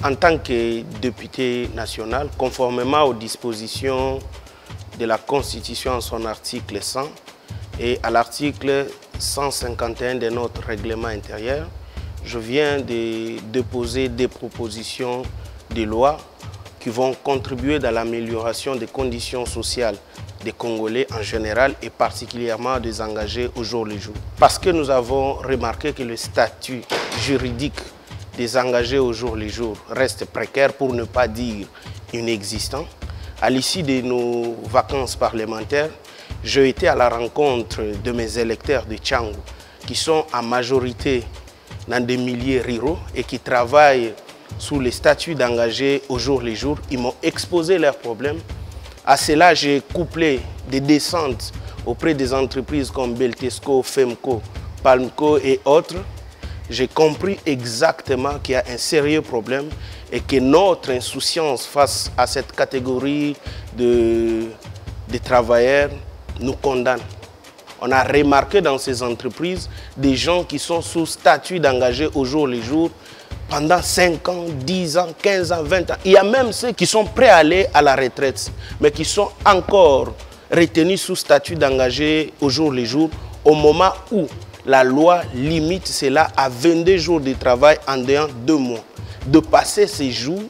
En tant que député national, conformément aux dispositions de la Constitution en son article 100 et à l'article 151 de notre règlement intérieur, je viens de déposer des propositions de loi qui vont contribuer dans l'amélioration des conditions sociales des Congolais en général et particulièrement des engagés au jour le jour. Parce que nous avons remarqué que le statut juridique des engagés au jour le jour reste précaire, pour ne pas dire inexistant. À l'issue de nos vacances parlementaires, j'ai été à la rencontre de mes électeurs de Tchangou qui sont en majorité dans des milieux ruraux et qui travaillent sous les statuts d'engagés au jour le jour. Ils m'ont exposé leurs problèmes. À cela, j'ai couplé des descentes auprès des entreprises comme Beltesco, Femco, Palmco et autres. J'ai compris exactement qu'il y a un sérieux problème et que notre insouciance face à cette catégorie de travailleurs nous condamne. On a remarqué dans ces entreprises des gens qui sont sous statut d'engagés au jour le jour pendant 5 ans, 10 ans, 15 ans, 20 ans. Il y a même ceux qui sont prêts à aller à la retraite, mais qui sont encore retenus sous statut d'engagés au jour le jour, au moment où la loi limite cela à 22 jours de travail en dehors de 2 mois. De passer ces jours,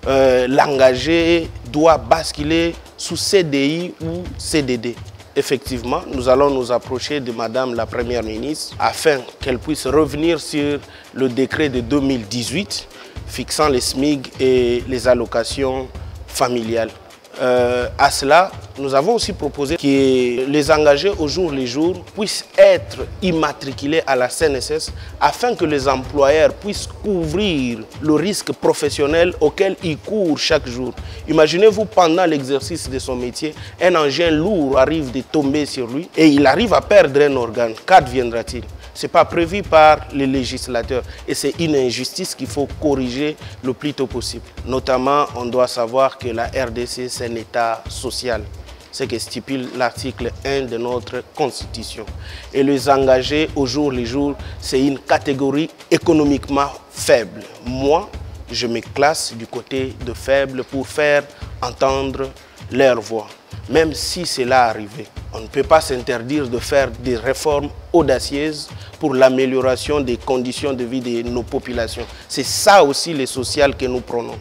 l'engagé doit basculer sous CDI ou CDD. Effectivement, nous allons nous approcher de Madame la Première ministre afin qu'elle puisse revenir sur le décret de 2018 fixant les SMIG et les allocations familiales. À cela, nous avons aussi proposé que les engagés au jour le jour puissent être immatriculés à la CNSS afin que les employeurs puissent couvrir le risque professionnel auquel ils courent chaque jour. Imaginez-vous, pendant l'exercice de son métier, un engin lourd arrive de tomber sur lui et il arrive à perdre un organe. Qu'adviendra-t-il? Ce n'est pas prévu par les législateurs et c'est une injustice qu'il faut corriger le plus tôt possible. Notamment, on doit savoir que la RDC, c'est un État social. C'est ce que stipule l'article 1 de notre Constitution. Et les engagés au jour le jour, c'est une catégorie économiquement faible. Moi, je me classe du côté de faible pour faire entendre leur voix. Même si cela arrivait, on ne peut pas s'interdire de faire des réformes audacieuses pour l'amélioration des conditions de vie de nos populations. C'est ça aussi le social que nous prenons.